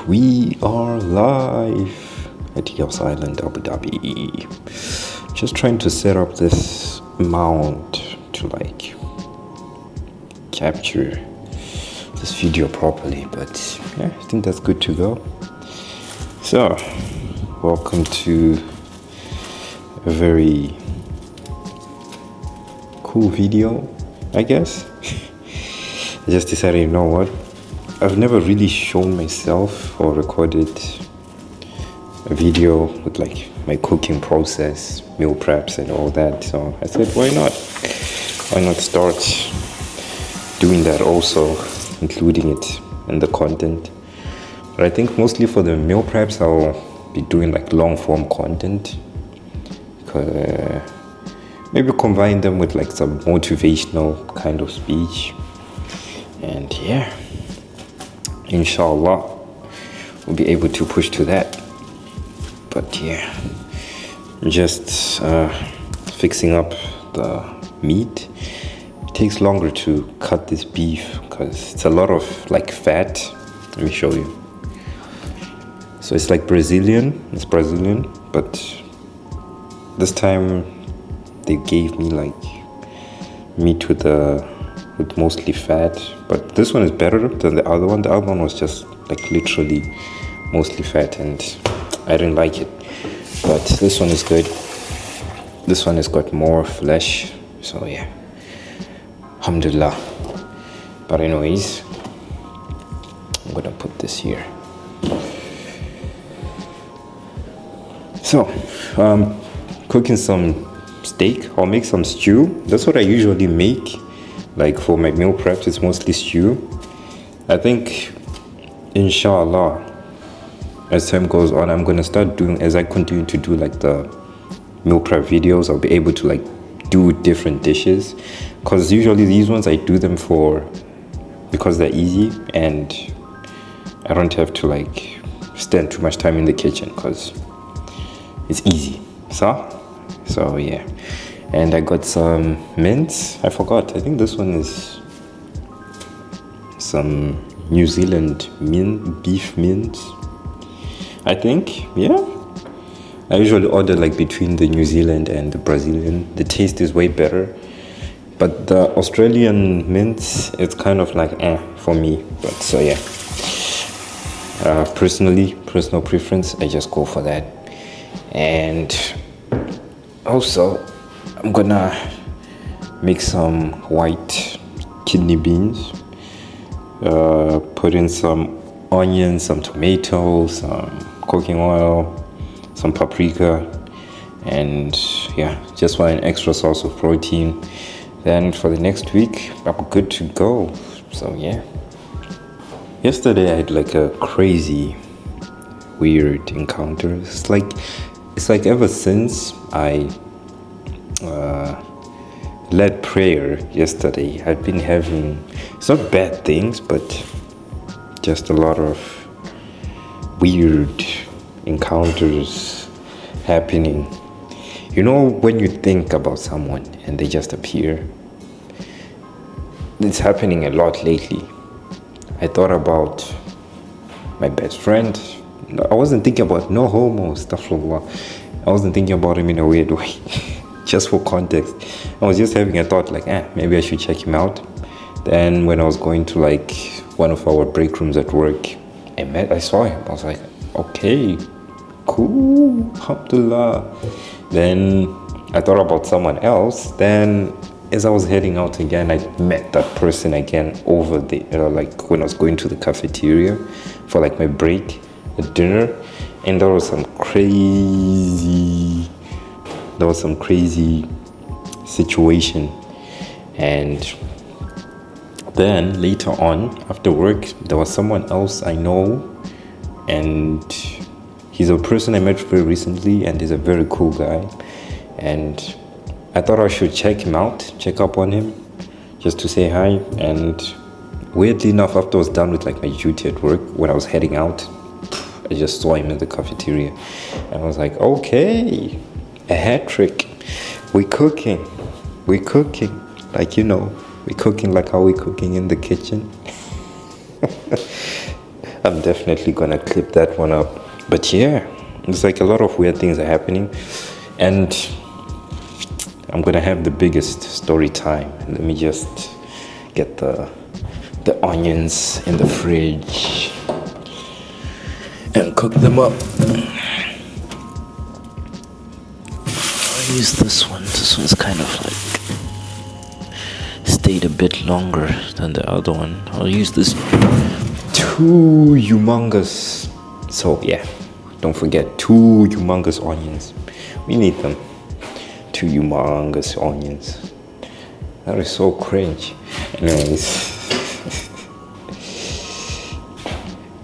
We are live at Yos Island, Abu Dhabi. Just trying to set up this mount to capture this video properly, but yeah, I think that's good to go. So, welcome to a very cool video, I guess. I just decided, you know what? I've never really shown myself or recorded a video with my cooking process, meal preps and all that. So I said, why not? Why not start doing that also, including it in the content? But I think mostly for the meal preps, I'll be doing long form content. Maybe combine them with some motivational kind of speech. And yeah, inshallah, we'll be able to push to that. But yeah, just fixing up the meat. It takes longer to cut this beef because it's a lot of fat. Let me show you. So it's Brazilian. It's Brazilian, but this time they gave me meat with mostly fat, but this one is better than the other one. The other one was just literally mostly fat and I didn't like it, but this one is good. This one has got more flesh, so yeah, alhamdulillah. But anyways, I'm gonna put this here. So cooking some steak. I'll make some stew. That's what I usually make. For my meal preps, it's mostly stew. I think, inshallah, as time goes on, I'm gonna start doing, as I continue to do the meal prep videos, I'll be able to do different dishes. Because usually these ones I do them because they're easy and I don't have to spend too much time in the kitchen because it's easy. So yeah. And I got some mince. I forgot. I think this one is some New Zealand beef mince. I think, yeah. I usually order between the New Zealand and the Brazilian. The taste is way better. But the Australian mince, it's kind of for me. But so yeah. Personal preference, I just go for that. And also, I'm gonna make some white kidney beans, put in some onions, some tomatoes, some cooking oil, some paprika, and yeah, just want an extra source of protein. Then for the next week, I'm good to go. So yeah. Yesterday I had a crazy, weird encounter. It's ever since I led prayer yesterday, I've been having, it's not bad things, but just a lot of weird encounters happening. You know, when you think about someone and they just appear. It's happening a lot lately. I thought about my best friend. I wasn't thinking about no homo, astaghfirullah. I wasn't thinking about him in a weird way. Just for context, I was just having a thought maybe I should check him out. Then when I was going to one of our break rooms at work, I saw him. I was like, okay, cool, alhamdulillah. Then I thought about someone else. Then as I was heading out again, I met that person again over the when I was going to the cafeteria for my break at dinner, and there was some crazy situation. And then later on after work, there was someone else I know, and he's a person I met very recently, and he's a very cool guy. And I thought I should check up on him, just to say hi. And weirdly enough, after I was done with my duty at work, when I was heading out, I just saw him in the cafeteria, and I was like, okay, a hat trick. We're cooking, we're cooking how we're cooking in the kitchen. I'm definitely gonna clip that one up. But yeah, it's like a lot of weird things are happening, and I'm gonna have the biggest story time. Let me just get the onions in the fridge and cook them up. I'll use this one. This one's kind of like stayed a bit longer than the other one. I'll use this two humongous. So yeah, don't forget 2 humongous onions. We need them. 2 humongous onions. That is so cringe. Anyways.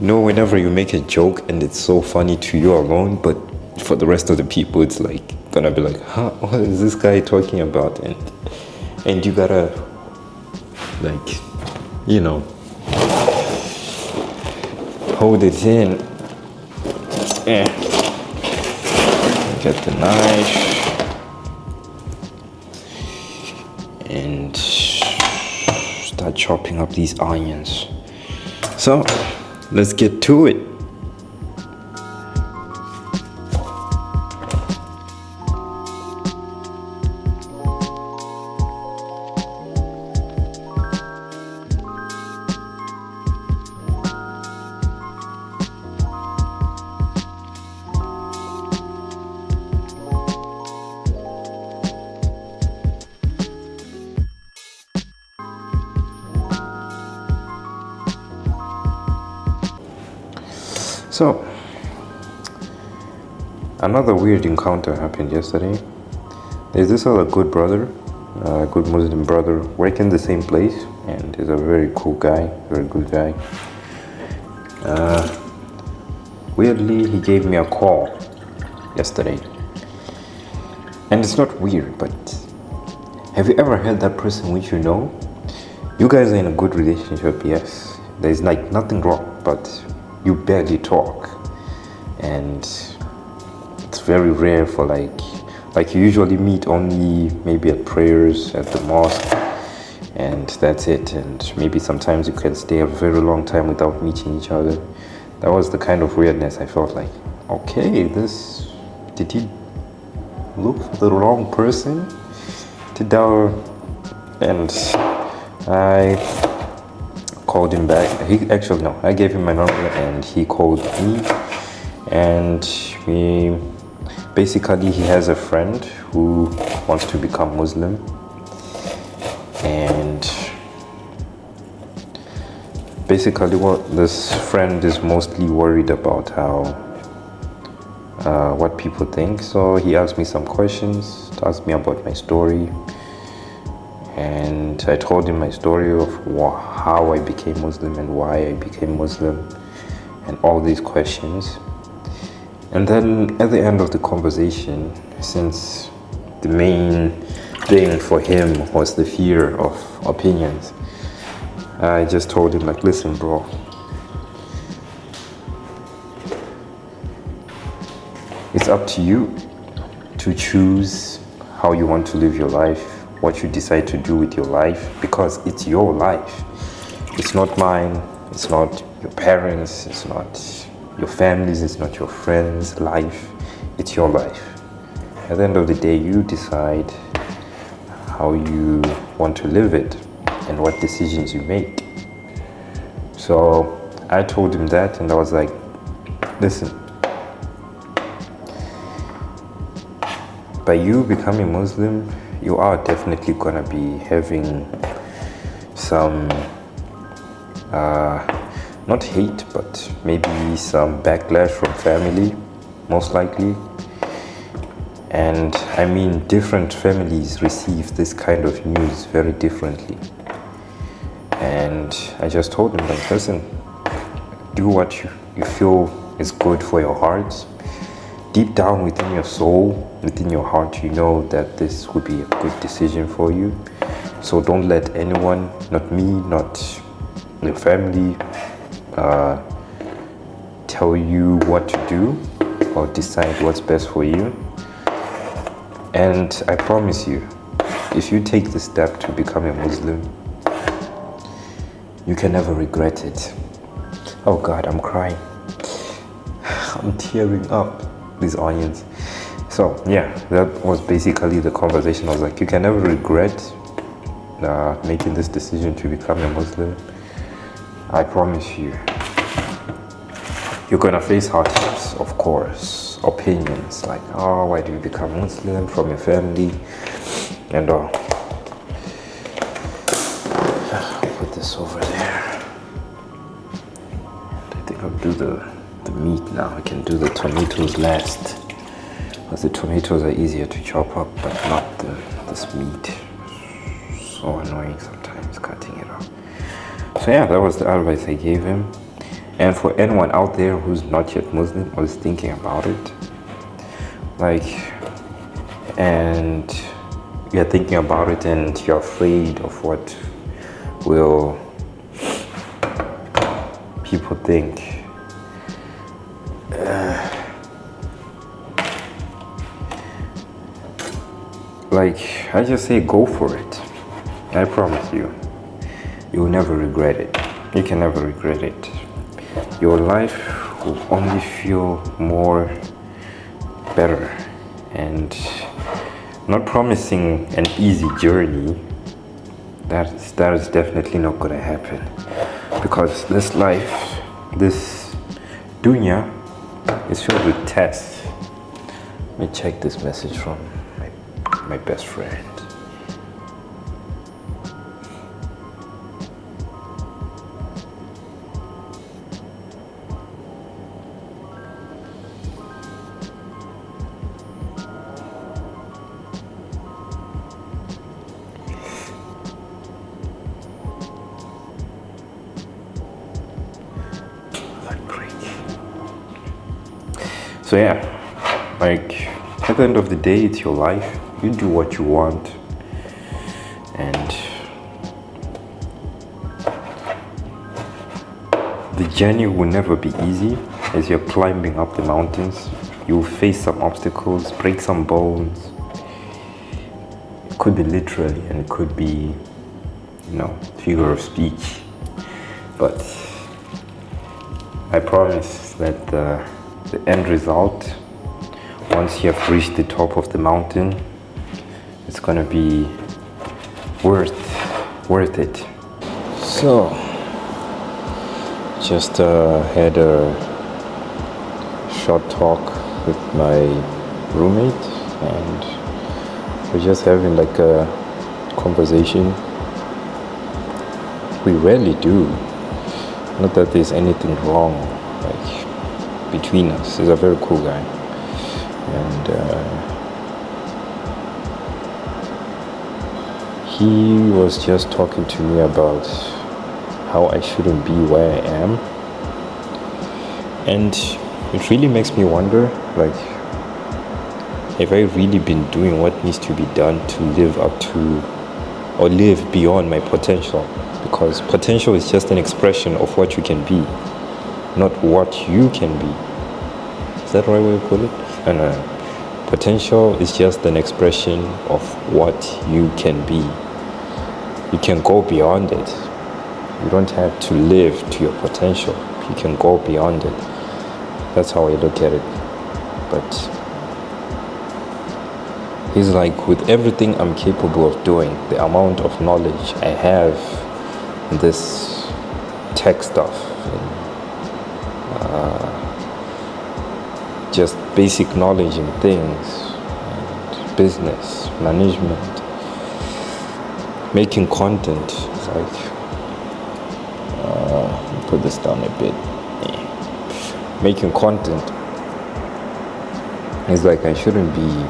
Whenever you make a joke and it's so funny to you alone, but for the rest of the people, it's like gonna be like, huh, what is this guy talking about? And you gotta, like, hold it in. Get the knife and start chopping up these onions. So let's get to it. So, another weird encounter happened yesterday. There's this other good brother, good Muslim brother, working the same place, and he's a very cool guy, very good guy. Weirdly, he gave me a call yesterday. And it's not weird, but have you ever had that person which you guys are in a good relationship, yes, there's like nothing wrong, but you barely talk, and it's very rare for like you usually meet only maybe at prayers at the mosque, and that's it. And maybe sometimes you can stay a very long time without meeting each other. That was the kind of weirdness. I felt like, okay, did he look for the wrong person to dial? And I called him back. I gave him my number and he called me, and he has a friend who wants to become Muslim, and basically what this friend is mostly worried about what people think. So he asked me some questions, asked me about my story, and I told him my story of how I became Muslim and why I became Muslim and all these questions. And then at the end of the conversation, since the main thing for him was the fear of opinions, I just told him, like, listen bro, it's up to you to choose how you want to live your life, what you decide to do with your life, because it's your life. It's not mine, it's not your parents, it's not your family's, it's not your friends' life. It's your life. At the end of the day, you decide how you want to live it and what decisions you make. So I told him that, and I was like, listen, by you becoming Muslim, you are definitely gonna be having some not hate, but maybe some backlash from family, most likely. And I mean, different families receive this kind of news very differently. And I just told him, like, listen, do what you feel is good for your heart. Deep down within your soul, within your heart, you know that this would be a good decision for you. So don't let anyone, not me, not your family, tell you what to do or decide what's best for you. And I promise you, if you take the step to become a Muslim, you can never regret it. Oh God, I'm crying. I'm tearing up. These onions. So yeah, that was basically the conversation. I was like, you can never regret making this decision to become a Muslim. I promise you, you're gonna face hardships, of course, opinions like, oh, why do you become Muslim from your family, and all. Put this over there. I think I'll do the meat now. I can do the tomatoes last, because the tomatoes are easier to chop up, but not this meat. So annoying sometimes cutting it off. So yeah, that was the advice I gave him. And for anyone out there who's not yet Muslim or is thinking about it, like, and you're thinking about it and you're afraid of what will people think, like, I just say go for it. I promise you, you will never regret it. You can never regret it. Your life will only feel more better, and not promising an easy journey. That is definitely not gonna happen, because this life, this dunya, is filled with tests. Let me check this message from my best friend. So yeah, like, at the end of the day, it's your life. You do what you want, and the journey will never be easy. As you're climbing up the mountains, you'll face some obstacles, break some bones. It could be literally, and it could be, figure of speech. But I promise that the end result, once you have reached the top of the mountain, it's gonna be worth it. So just had a short talk with my roommate, and we're just having like a conversation. We rarely do. Not that there's anything wrong like between us. He's a very cool guy, and he was just talking to me about how I shouldn't be where I am, and it really makes me wonder, like, have I really been doing what needs to be done to live up to or live beyond my potential? Because potential is just an expression of what you can be, not what you can be. Is that the right way to put it? And potential is just an expression of what you can be. You can go beyond it. You don't have to live to your potential. You can go beyond it. That's how I look at it. But he's like, with everything I'm capable of doing, the amount of knowledge I have in this tech stuff, just basic knowledge in things, and business, management, making content. It's like, put this down a bit. Making content is like, I shouldn't be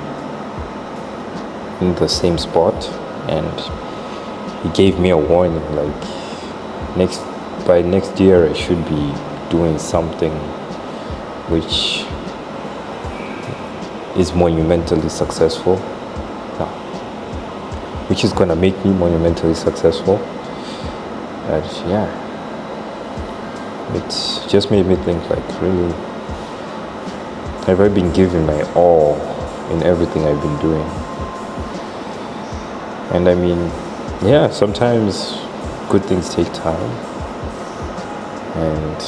in the same spot. And he gave me a warning, like, by next year I should be doing something which is monumentally successful, which is gonna make me monumentally successful. And yeah, it's just made me think, like, really, have I been giving my all in everything I've been doing? And I mean, yeah, sometimes good things take time, and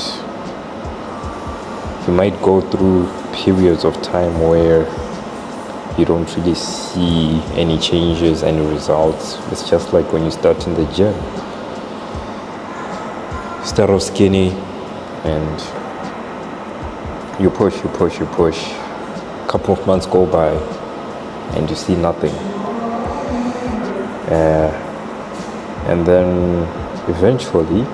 You might go through periods of time where you don't really see any changes, any results. It's just like when you start in the gym. You start off skinny and you push. A couple of months go by and you see nothing. And then eventually,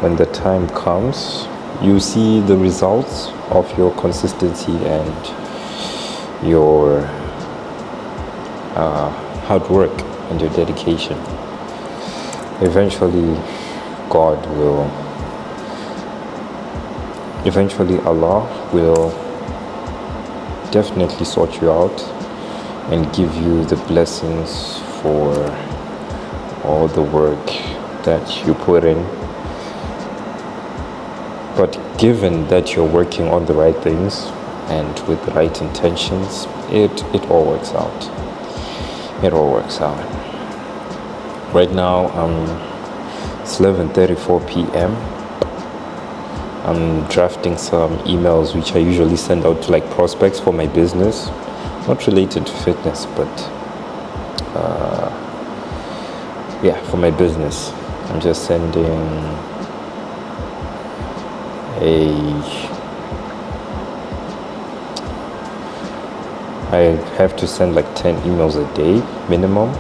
when the time comes, you see the results of your consistency and your hard work and your dedication. Eventually Allah will definitely sort you out and give you the blessings for all the work that you put in. But given that you're working on the right things and with the right intentions, it all works out. It all works out. Right now, it's 11:34 p.m. I'm drafting some emails which I usually send out to like prospects for my business, not related to fitness, but for my business. I'm just sending I have to send like 10 emails a day minimum.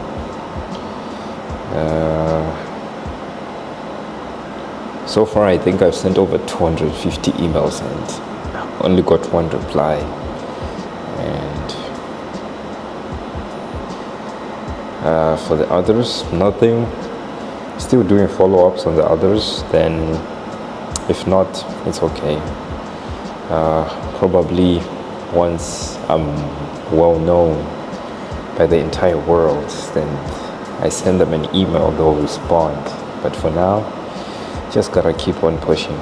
So far I think I've sent over 250 emails and only got one reply. And for the others, nothing. Still doing follow-ups on the others. Then if not, it's okay. Probably once I'm well known by the entire world, then I send them an email, they'll respond. But for now, just gotta keep on pushing.